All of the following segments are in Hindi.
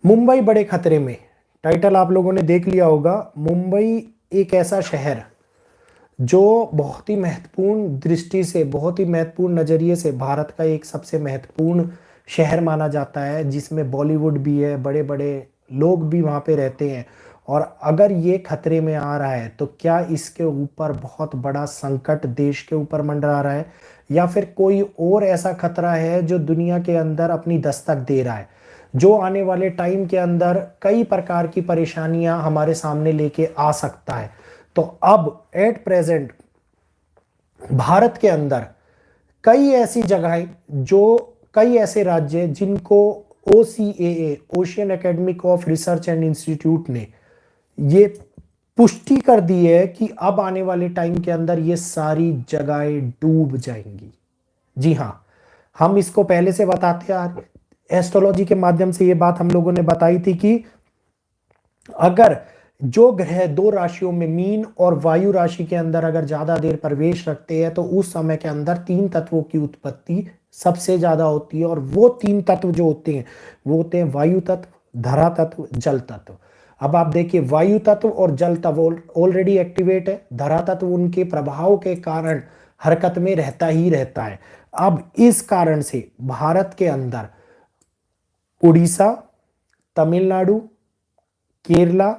मुंबई बड़े खतरे में। टाइटल आप लोगों ने देख लिया होगा। मुंबई एक ऐसा शहर जो बहुत ही महत्वपूर्ण दृष्टि से, बहुत ही महत्वपूर्ण नज़रिए से भारत का एक सबसे महत्वपूर्ण शहर माना जाता है, जिसमें बॉलीवुड भी है, बड़े बड़े लोग भी वहाँ पे रहते हैं। और अगर ये खतरे में आ रहा है तो क्या इसके ऊपर बहुत बड़ा संकट देश के ऊपर मंडरा रहा है, या फिर कोई और ऐसा खतरा है जो दुनिया के अंदर अपनी दस्तक दे रहा है, जो आने वाले टाइम के अंदर कई प्रकार की परेशानियां हमारे सामने लेके आ सकता है। तो अब एट प्रेजेंट भारत के अंदर कई ऐसी जगहें, जो कई ऐसे राज्य जिनको OCAA, ocean academic of research and institute ने ये पुष्टि कर दी है कि अब आने वाले टाइम के अंदर ये सारी जगहें डूब जाएंगी। जी हाँ, हम इसको पहले से बताते आ रहे। एस्ट्रोलॉजी के माध्यम से ये बात हम लोगों ने बताई थी कि अगर जो ग्रह दो राशियों में, मीन और वायु राशि के अंदर अगर ज्यादा देर प्रवेश रखते हैं तो उस समय के अंदर तीन तत्वों की उत्पत्ति सबसे ज्यादा होती है। और वो तीन तत्व जो होते हैं वो होते हैं वायु तत्व, धरा तत्व, जल तत्व। अब आप देखिए, वायु तत्व और जल तत्व ऑलरेडी एक्टिवेट है, धरा तत्व उनके प्रभाव के कारण हरकत में रहता ही रहता है। अब इस कारण से भारत के अंदर उड़ीसा, तमिलनाडु, केरला,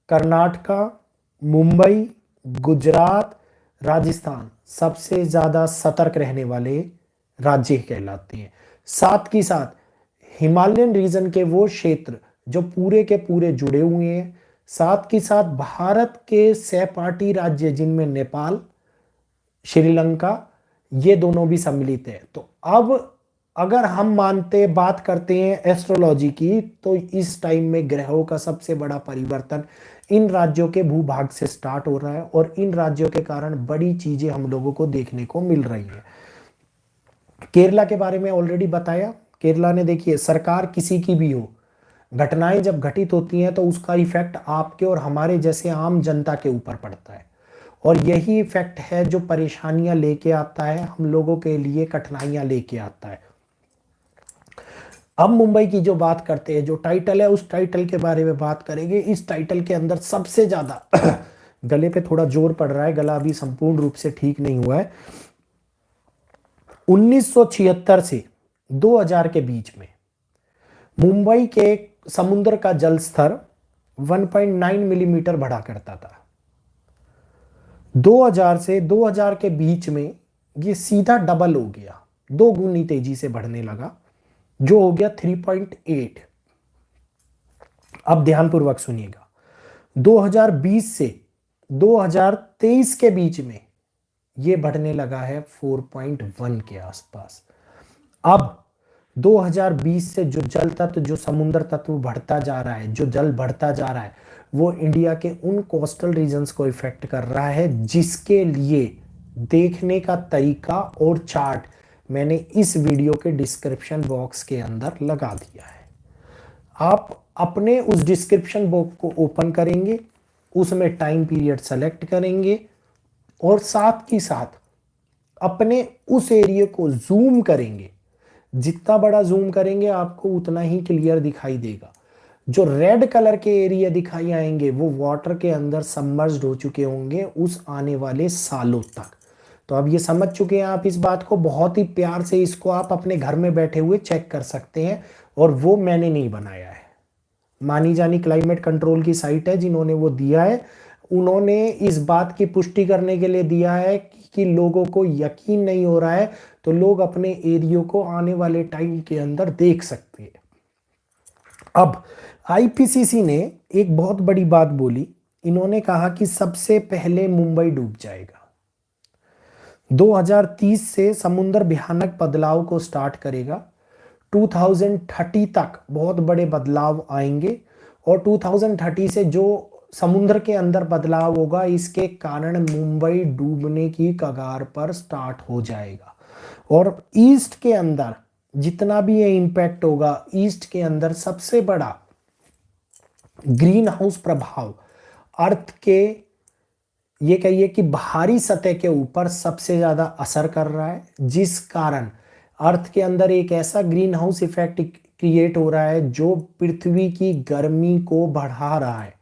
कर्नाटका, मुंबई, गुजरात, राजस्थान सबसे ज्यादा सतर्क रहने वाले राज्य कहलाते हैं। साथ ही साथ हिमालयन रीजन के वो क्षेत्र जो पूरे के पूरे जुड़े हुए हैं। साथ ही साथ भारत के सहपाठी राज्य जिनमें नेपाल, श्रीलंका, ये दोनों भी सम्मिलित है। तो अब अगर हम बात करते हैं एस्ट्रोलॉजी की, तो इस टाइम में ग्रहों का सबसे बड़ा परिवर्तन इन राज्यों के भूभाग से स्टार्ट हो रहा है और इन राज्यों के कारण बड़ी चीजें हम लोगों को देखने को मिल रही है। केरला के बारे में ऑलरेडी बताया। केरला ने, देखिए, सरकार किसी की भी हो, घटनाएं जब घटित होती हैं तो उसका इफेक्ट आपके और हमारे जैसे आम जनता के ऊपर पड़ता है। और यही इफेक्ट है जो परेशानियां लेके आता है, हम लोगों के लिए कठिनाइयां लेके आता है। अब मुंबई की जो बात करते हैं, जो टाइटल है, उस टाइटल के बारे में बात करेंगे। इस टाइटल के अंदर सबसे ज्यादा गले पे थोड़ा जोर पड़ रहा है, गला अभी संपूर्ण रूप से ठीक नहीं हुआ है। 1976 से 2000 के बीच में मुंबई के समुद्र का जल स्तर 1.9 मिलीमीटर बढ़ा करता था। 2000 से 2000 के बीच में ये सीधा डबल हो गया, दो गुनी तेजी से बढ़ने लगा, जो हो गया 3.8। अब ध्यानपूर्वक सुनिएगा, 2020 से 2023 के बीच में ये बढ़ने लगा है 4.1 के आसपास। अब 2020 से जो जल तत्व, जो समुद्र तत्व बढ़ता जा रहा है, जो जल बढ़ता जा रहा है, वो इंडिया के उन कोस्टल रीजन्स को इफेक्ट कर रहा है, जिसके लिए देखने का तरीका और चार्ट मैंने इस वीडियो के डिस्क्रिप्शन बॉक्स के अंदर लगा दिया है। आप अपने उस डिस्क्रिप्शन बॉक्स को ओपन करेंगे, उसमें टाइम पीरियड सेलेक्ट करेंगे और साथ ही साथ अपने उस एरिया को जूम करेंगे। जितना बड़ा जूम करेंगे आपको उतना ही क्लियर दिखाई देगा। जो रेड कलर के एरिया दिखाई आएंगे वो वाटर के अंदर सबमर्ज्ड हो चुके होंगे उस आने वाले सालों तक। तो अब ये समझ चुके हैं आप इस बात को। बहुत ही प्यार से इसको आप अपने घर में बैठे हुए चेक कर सकते हैं, और वो मैंने नहीं बनाया है, मानी जानी क्लाइमेट कंट्रोल की साइट है जिन्होंने वो दिया है। उन्होंने इस बात की पुष्टि करने के लिए दिया है कि लोगों को यकीन नहीं हो रहा है तो लोग अपने एरिया को आने वाले टाइम के अंदर देख सकते हैं। अब IPCC ने एक बहुत बड़ी बात बोली। इन्होंने कहा कि सबसे पहले मुंबई डूब जाएगा। 2030 से समुद्र भयानक बदलाव को स्टार्ट करेगा। 2030 तक बहुत बड़े बदलाव आएंगे, और 2030 से जो समुद्र के अंदर बदलाव होगा, इसके कारण मुंबई डूबने की कगार पर स्टार्ट हो जाएगा। और ईस्ट के अंदर जितना भी ये इंपैक्ट होगा, ईस्ट के अंदर सबसे बड़ा ग्रीन हाउस प्रभाव अर्थ के, ये कहिए कि बाहरी सतह के ऊपर सबसे ज्यादा असर कर रहा है, जिस कारण अर्थ के अंदर एक ऐसा ग्रीन हाउस इफेक्ट क्रिएट हो रहा है जो पृथ्वी की गर्मी को बढ़ा रहा है।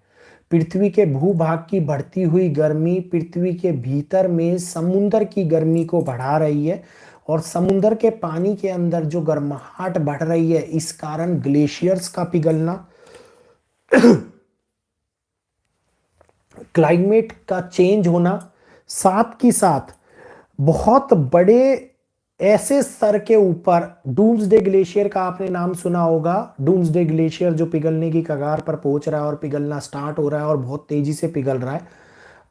पृथ्वी के भूभाग की बढ़ती हुई गर्मी पृथ्वी के भीतर में समुद्र की गर्मी को बढ़ा रही है, और समुद्र के पानी के अंदर जो गर्माहट बढ़ रही है इस कारण ग्लेशियर्स का पिघलना, क्लाइमेट का चेंज होना, साथ की साथ बहुत बड़े ऐसे स्तर के ऊपर डूम्सडे ग्लेशियर का आपने नाम सुना होगा। डूम्सडे ग्लेशियर जो पिघलने की कगार पर पहुंच रहा है और पिघलना स्टार्ट हो रहा है और बहुत तेजी से पिघल रहा है।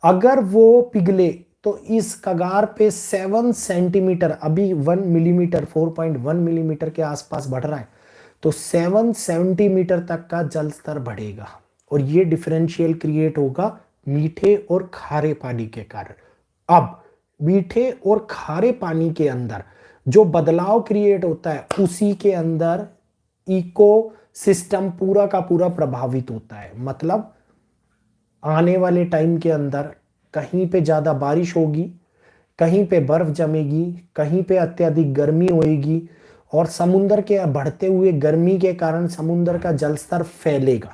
अगर वो पिघले तो इस कगार पे 7 सेंटीमीटर, अभी 1 मिलीमीटर 4.1 मिलीमीटर के आसपास बढ़ रहा है, तो 7 सेंटीमीटर तक का जल स्तर बढ़ेगा, और ये डिफरेंशियल क्रिएट होगा मीठे और खारे पानी के कारण। अब मीठे और खारे पानी के अंदर जो बदलाव क्रिएट होता है उसी के अंदर इको सिस्टम पूरा का पूरा प्रभावित होता है। मतलब आने वाले टाइम के अंदर कहीं पे ज्यादा बारिश होगी, कहीं पे बर्फ जमेगी, कहीं पे अत्यधिक गर्मी होगी, और समुद्र के बढ़ते हुए गर्मी के कारण समुद्र का जल स्तर फैलेगा,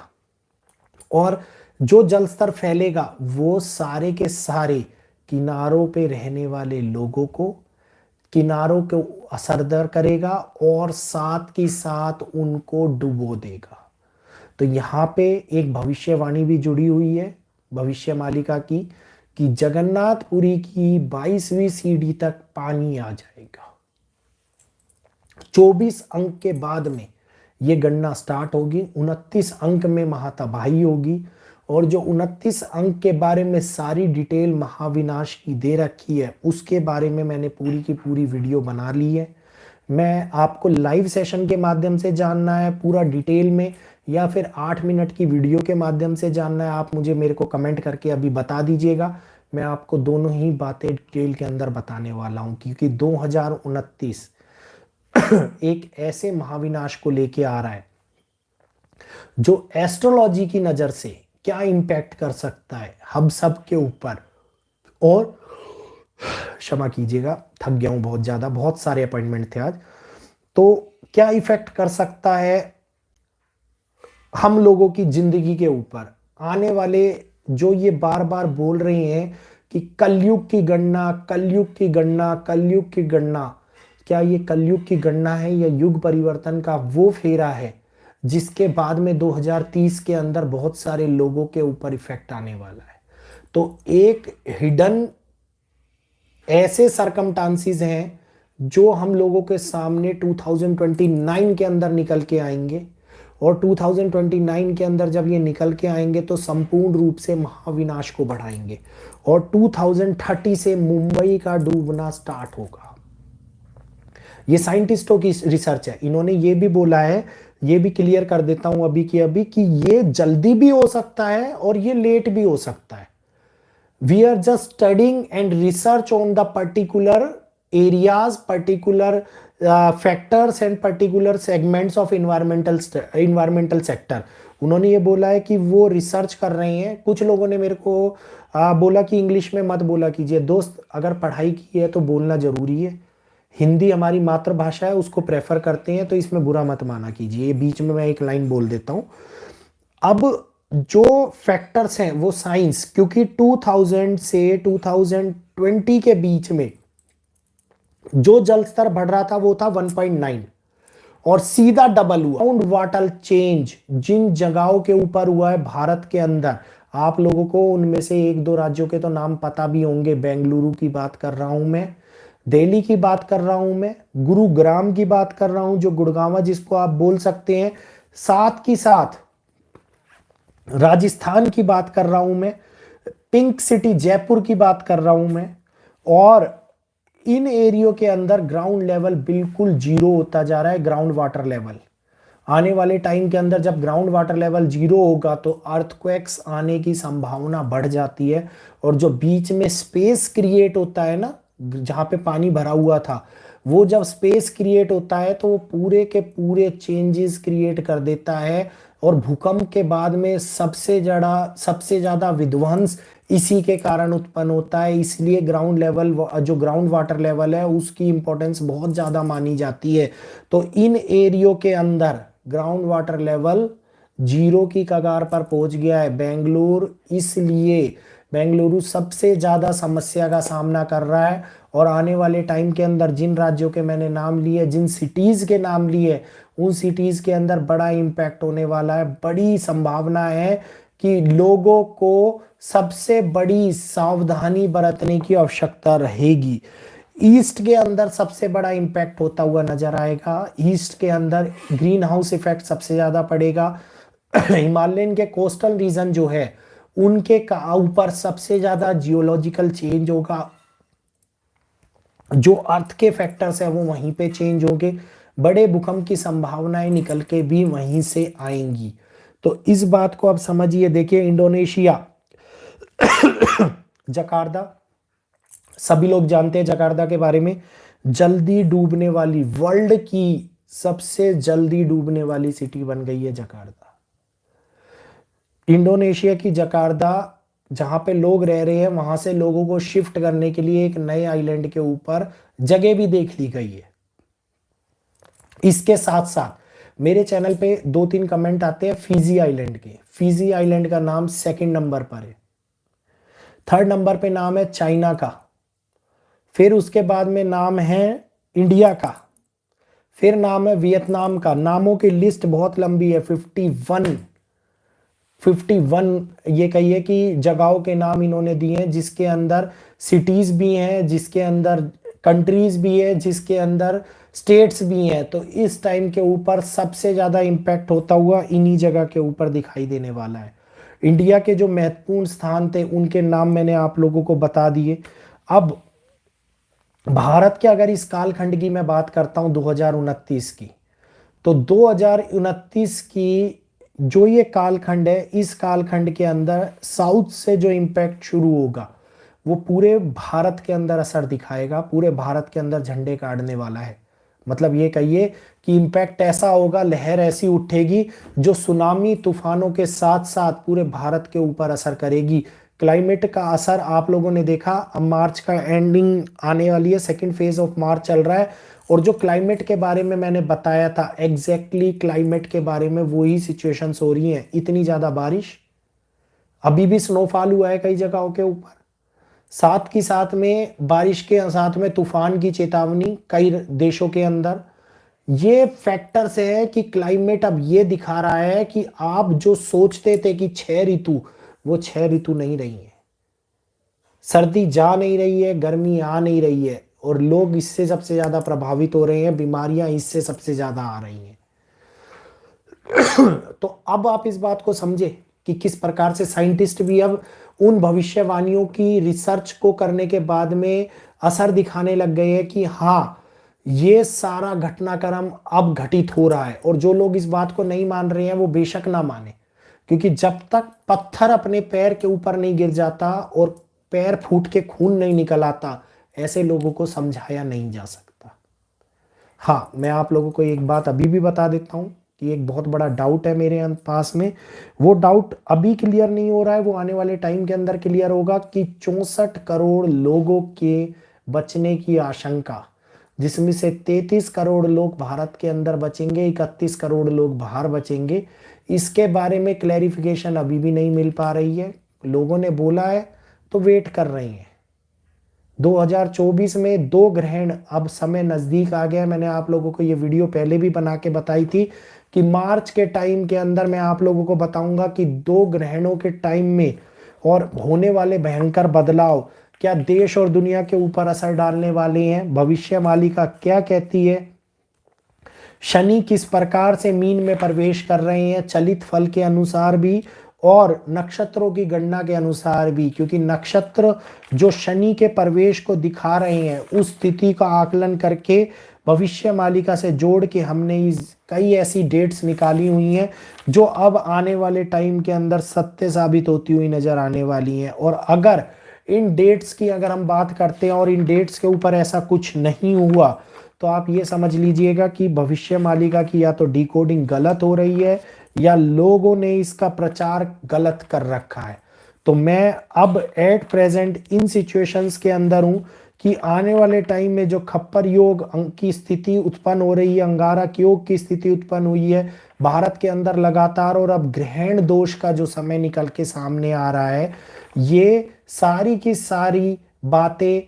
और जो जल स्तर फैलेगा वो सारे के सारे किनारों पे रहने वाले लोगों को, किनारों को असरदार करेगा और साथ के साथ उनको डुबो देगा। तो यहाँ पे एक भविष्यवाणी भी जुड़ी हुई है भविष्य मालिका की, कि जगन्नाथपुरी की 22वीं सीढ़ी तक पानी आ जाएगा। 24 अंक के बाद में ये गणना स्टार्ट होगी, 29 अंक में महातबाही होगी, और जो 29 अंक के बारे में सारी डिटेल महाविनाश की दे रखी है उसके बारे में मैंने पूरी की पूरी वीडियो बना ली है। मैं आपको लाइव सेशन के माध्यम से जानना है पूरा डिटेल में, या फिर 8 मिनट की वीडियो के माध्यम से जानना है, आप मुझे मेरे को कमेंट करके अभी बता दीजिएगा। मैं आपको दोनों ही बातें डिटेल के अंदर बताने वाला हूं, क्योंकि 2029 एक ऐसे महाविनाश को लेके आ रहा है जो एस्ट्रोलॉजी की नजर से क्या इंपैक्ट कर सकता है हम सब के ऊपर। और क्षमा कीजिएगा, थक गया हूं बहुत ज्यादा, बहुत सारे अपॉइंटमेंट थे आज। तो क्या इफेक्ट कर सकता है हम लोगों की जिंदगी के ऊपर आने वाले, जो ये बार बार बोल रहे हैं कि कलयुग की गणना, कलयुग की गणना, कलयुग की गणना, क्या ये कलयुग की गणना है या युग परिवर्तन का वो फेरा है जिसके बाद में 2030 के अंदर बहुत सारे लोगों के ऊपर इफेक्ट आने वाला है। तो एक हिडन ऐसे सरकमस्टांसेस हैं जो हम लोगों के सामने 2029 के अंदर निकल के आएंगे, और 2029 के अंदर जब ये निकल के आएंगे तो संपूर्ण रूप से महाविनाश को बढ़ाएंगे, और 2030 से मुंबई का डूबना स्टार्ट होगा। ये साइंटिस्टों की रिसर्च है, इन्होंने ये भी बोला है, ये भी क्लियर कर देता हूं अभी की अभी, कि ये जल्दी भी हो सकता है और ये लेट भी हो सकता है। We are just studying and research on the particular areas, particular factors and particular segments of environmental sector. उन्होंने ये बोला है कि वो रिसर्च कर रहे हैं। कुछ लोगों ने मेरे को बोला कि इंग्लिश में मत बोला कीजिए। दोस्त, अगर पढ़ाई की है तो बोलना जरूरी है, हिंदी हमारी मातृभाषा है, उसको प्रेफर करते हैं, तो इसमें बुरा मत माना कीजिए। ये बीच में मैं एक लाइन बोल देता हूं। अब जो फैक्टर्स हैं वो साइंस, क्योंकि 2000 से 2020 के बीच में जो जल स्तर बढ़ रहा था वो था 1.9, और सीधा डबल हुआ। ग्राउंड वाटर चेंज जिन जगहों के ऊपर हुआ है भारत के अंदर, आप लोगों को उनमें से एक दो राज्यों के तो नाम पता भी होंगे। बेंगलुरु की बात कर रहा हूं मैं, दिल्ली की बात कर रहा हूं मैं, गुरुग्राम की बात कर रहा हूं, जो गुड़गांव जिसको आप बोल सकते हैं, साथ की साथ राजस्थान की बात कर रहा हूं मैं, पिंक सिटी जयपुर की बात कर रहा हूं मैं। और इन एरियो के अंदर ग्राउंड लेवल बिल्कुल जीरो होता जा रहा है। ग्राउंड वाटर लेवल आने वाले टाइम के अंदर जब ग्राउंड वाटर लेवल जीरो होगा तो अर्थक्वेक्स आने की संभावना बढ़ जाती है, और जो बीच में स्पेस क्रिएट होता है ना, जहां पे पानी भरा हुआ था, वो जब स्पेस क्रिएट होता है तो वो पूरे के पूरे चेंजेस क्रिएट कर देता है, और भूकंप के बाद में सबसे ज्यादा विध्वंस इसी के कारण उत्पन्न होता है। इसलिए ग्राउंड लेवल, जो ग्राउंड वाटर लेवल है, उसकी इंपॉर्टेंस बहुत ज्यादा मानी जाती है। तो इन एरियो के अंदर ग्राउंड वाटर लेवल 0 की कगार पर पहुंच गया है। बेंगलुरु सबसे ज्यादा समस्या का सामना कर रहा है और आने वाले टाइम के अंदर जिन राज्यों के मैंने नाम लिए, जिन सिटीज के नाम लिए, उन सिटीज के अंदर बड़ा इम्पैक्ट होने वाला है। बड़ी संभावना है कि लोगों को सबसे बड़ी सावधानी बरतने की आवश्यकता रहेगी। ईस्ट के अंदर सबसे बड़ा इम्पैक्ट होता हुआ नजर आएगा। ईस्ट के अंदर ग्रीन हाउस इफेक्ट सबसे ज्यादा पड़ेगा। हिमालयन के कोस्टल रीजन जो है उनके ऊपर सबसे ज्यादा जियोलॉजिकल चेंज होगा। जो अर्थ के फैक्टर्स है वो वहीं पे चेंज होंगे। बड़े भूकंप की संभावनाएं निकल के भी वहीं से आएंगी। तो इस बात को आप समझिए। देखिए इंडोनेशिया जकार्ता, सभी लोग जानते हैं जकार्ता के बारे में। जल्दी डूबने वाली, वर्ल्ड की सबसे जल्दी डूबने वाली सिटी बन गई है जकार्ता। इंडोनेशिया की जकार्ता, जहां पे लोग रह रहे हैं वहां से लोगों को शिफ्ट करने के लिए एक नए आइलैंड के ऊपर जगह भी देख ली गई है। इसके साथ साथ मेरे चैनल पे 2-3 कमेंट आते हैं फिजी आइलैंड के। फिजी आइलैंड का नाम 2nd नंबर पर है। 3rd नंबर पे नाम है चाइना का। फिर उसके बाद में नाम है इंडिया का। फिर नाम है वियतनाम का। नामों की लिस्ट बहुत लंबी है, 51 ये कहिए कि जगहों के नाम इन्होंने दिए हैं, जिसके अंदर सिटीज भी हैं, जिसके अंदर कंट्रीज भी है, जिसके अंदर स्टेट्स भी हैं। तो इस टाइम के ऊपर सबसे ज्यादा इंपैक्ट होता हुआ इन्हीं जगह के ऊपर दिखाई देने वाला है। इंडिया के जो महत्वपूर्ण स्थान थे उनके नाम मैंने आप लोगों को बता दिए। अब भारत के अगर इस कालखंड की मैं बात करता हूं 2029 की, तो 2029 की जो ये कालखंड है, इस कालखंड के अंदर साउथ से जो इम्पैक्ट शुरू होगा वो पूरे भारत के अंदर असर दिखाएगा, पूरे भारत के अंदर झंडे गाड़ने वाला है। मतलब ये कहिए कि इम्पैक्ट ऐसा होगा, लहर ऐसी उठेगी जो सुनामी तूफानों के साथ साथ पूरे भारत के ऊपर असर करेगी। क्लाइमेट का असर आप लोगों ने देखा। अब मार्च का एंडिंग आने वाली है, 2nd फेज ऑफ मार्च चल रहा है और जो क्लाइमेट के बारे में मैंने बताया था, एग्जैक्टली क्लाइमेट के बारे में वही सिचुएशंस हो रही हैं। इतनी ज्यादा बारिश, अभी भी स्नोफॉल हुआ है कई जगहों के ऊपर, साथ की साथ में बारिश के साथ में तूफान की चेतावनी कई देशों के अंदर। ये फैक्टर्स है कि क्लाइमेट अब ये दिखा रहा है कि आप जो सोचते थे कि 6 ऋतु, वो 6 ऋतु नहीं रही है। सर्दी जा नहीं रही है, गर्मी आ नहीं रही है और लोग इससे सबसे ज्यादा प्रभावित हो रहे हैं, बीमारियां इससे सबसे ज्यादा आ रही हैं। तो अब आप इस बात को समझे कि किस प्रकार से साइंटिस्ट भी अब उन भविष्यवाणियों की रिसर्च को करने के बाद में असर दिखाने लग गए हैं कि हाँ, ये सारा घटनाक्रम अब घटित हो रहा है। और जो लोग इस बात को नहीं मान रहे हैं वो बेशक ना माने, क्योंकि जब तक पत्थर अपने पैर के ऊपर नहीं गिर जाता और पैर फूट के खून नहीं निकल आता, ऐसे लोगों को समझाया नहीं जा सकता। हाँ, मैं आप लोगों को एक बात अभी भी बता देता हूं कि एक बहुत बड़ा डाउट है मेरे पास में। वो डाउट अभी क्लियर नहीं हो रहा है, वो आने वाले टाइम के अंदर क्लियर होगा कि 64 करोड़ लोगों के बचने की आशंका, जिसमें से 33 करोड़ लोग भारत के अंदर बचेंगे, 31 करोड़ लोग बाहर बचेंगे। इसके बारे में क्लैरिफिकेशन अभी भी नहीं मिल पा रही है। लोगों ने बोला है तो वेट कर रहे हैं। 2024 में 2 ग्रहण, अब समय नजदीक आ गया है। मैंने आप लोगों को ये वीडियो पहले भी बना के बताई थी कि मार्च के टाइम के अंदर मैं आप लोगों को बताऊंगा कि 2 ग्रहणों के टाइम में और होने वाले भयंकर बदलाव क्या देश और दुनिया के ऊपर असर डालने वाले हैं। भविष्यवाणी क्या कहती है, शनि किस प्रकार से मीन में प्रवेश कर रहे हैं, चलित फल के अनुसार भी और नक्षत्रों की गणना के अनुसार भी, क्योंकि नक्षत्र जो शनि के प्रवेश को दिखा रहे हैं उस स्थिति का आकलन करके भविष्य मालिका से जोड़ के हमने कई ऐसी डेट्स निकाली हुई हैं जो अब आने वाले टाइम के अंदर सत्य साबित होती हुई नजर आने वाली हैं। और अगर इन डेट्स की अगर हम बात करते हैं और इन डेट्स के ऊपर ऐसा कुछ नहीं हुआ, तो आप ये समझ लीजिएगा कि भविष्य मालिका की या तो डिकोडिंग गलत हो रही है या लोगों ने इसका प्रचार गलत कर रखा है। तो मैं अब एट प्रेजेंट इन सिचुएशंस के अंदर हूं कि आने वाले टाइम में जो खप्पर योग की स्थिति उत्पन्न हो रही है, अंगारक योग की स्थिति उत्पन्न हुई है भारत के अंदर लगातार, और अब ग्रहण दोष का जो समय निकल के सामने आ रहा है, ये सारी की सारी बातें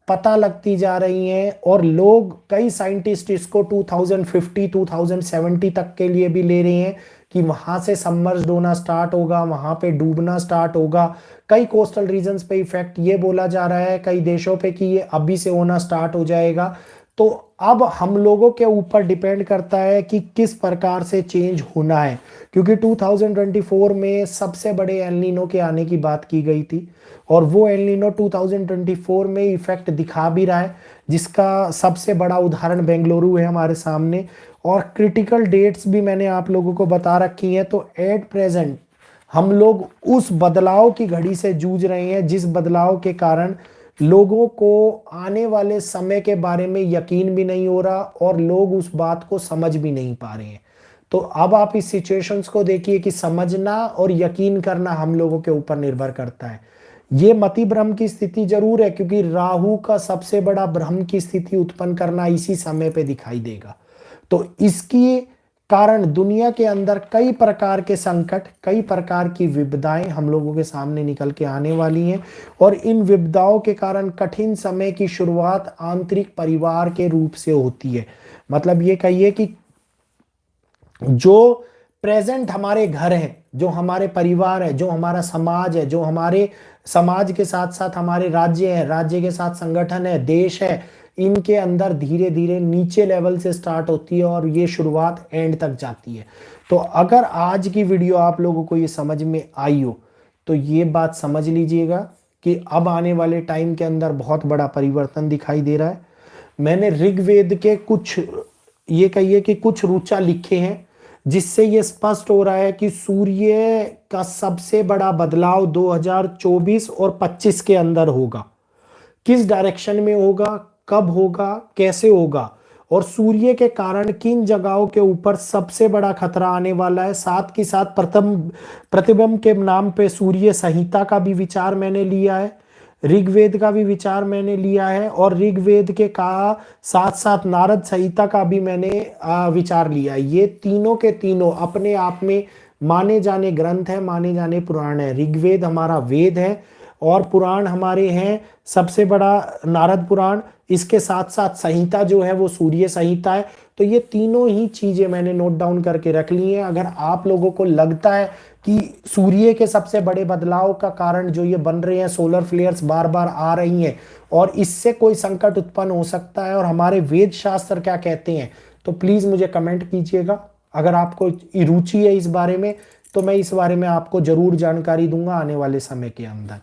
पता लगती जा रही हैं। और लोग, कई साइंटिस्ट इसको 2050 2070 तक के लिए भी ले रहे हैं कि वहां से सबमर्ज्ड होना स्टार्ट होगा, वहां पे डूबना स्टार्ट होगा। कई कोस्टल रीजन्स पे इफेक्ट ये बोला जा रहा है कई देशों पे कि ये अभी से होना स्टार्ट हो जाएगा। तो अब हम लोगों के ऊपर डिपेंड करता है कि किस प्रकार से चेंज होना है, क्योंकि 2024 में सबसे बड़े एल नीनो के आने की बात की गई थी, और वो एल नीनो 2024 में इफेक्ट दिखा भी रहा है, जिसका सबसे बड़ा उदाहरण बेंगलुरु है हमारे सामने। और क्रिटिकल डेट्स भी मैंने आप लोगों को बता रखी हैं। तो एट प्रेजेंट हम लोग उस बदलाव की घड़ी से जूझ रहे हैं, जिस बदलाव के कारण लोगों को आने वाले समय के बारे में यकीन भी नहीं हो रहा और लोग उस बात को समझ भी नहीं पा रहे हैं। तो अब आप इस सिचुएशंस को देखिए कि समझना और यकीन करना हम लोगों के ऊपर निर्भर करता है। ये मति भ्रम की स्थिति जरूर है, क्योंकि राहु का सबसे बड़ा भ्रम की स्थिति उत्पन्न करना इसी समय पे दिखाई देगा। तो इसकी कारण दुनिया के अंदर कई प्रकार के संकट, कई प्रकार की विपदाएं हम लोगों के सामने निकल के आने वाली हैं, और इन विपदाओं के कारण कठिन समय की शुरुआत आंतरिक परिवार के रूप से होती है। मतलब ये कहिए कि जो प्रेजेंट हमारे घर हैं, जो हमारे परिवार है, जो हमारा समाज है, जो हमारे समाज के साथ साथ हमारे राज्य है, राज्य के साथ संगठन है, देश है, इनके अंदर धीरे धीरे नीचे लेवल से स्टार्ट होती है और ये शुरुआत एंड तक जाती है। तो अगर आज की वीडियो आप लोगों को ये समझ में आई हो, तो ये बात समझ लीजिएगा कि अब आने वाले टाइम के अंदर बहुत बड़ा परिवर्तन दिखाई दे रहा है। मैंने ऋग्वेद के कुछ, ये कहिए कि कुछ ऋचा लिखे हैं, जिससे ये स्पष्ट हो रहा है कि सूर्य का सबसे बड़ा बदलाव 2024 और 25 के अंदर होगा। किस डायरेक्शन में होगा, कब होगा, कैसे होगा, और सूर्य के कारण किन जगहों के ऊपर सबसे बड़ा खतरा आने वाला है। साथ ही साथ प्रतिबिंब के नाम पे सूर्य संहिता का भी विचार मैंने लिया है, ऋग्वेद का भी विचार मैंने लिया है, और ऋग्वेद के का साथ साथ नारद संहिता का भी मैंने विचार लिया है। ये तीनों के तीनों अपने आप में माने जाने ग्रंथ है, माने जाने पुराण है। ऋग्वेद हमारा वेद है और पुराण हमारे हैं सबसे बड़ा नारद पुराण, इसके साथ साथ संहिता जो है वो सूर्य संहिता है। तो ये तीनों ही चीजें मैंने नोट डाउन करके रख ली हैं। अगर आप लोगों को लगता है कि सूर्य के सबसे बड़े बदलाव का कारण जो ये बन रहे हैं, सोलर फ्लेयर्स बार बार आ रही हैं और इससे कोई संकट उत्पन्न हो सकता है और हमारे वेद शास्त्र क्या कहते हैं, तो प्लीज मुझे कमेंट कीजिएगा। अगर आपको रुचि है इस बारे में, तो मैं इस बारे में आपको जरूर जानकारी दूंगा आने वाले समय के अंदर।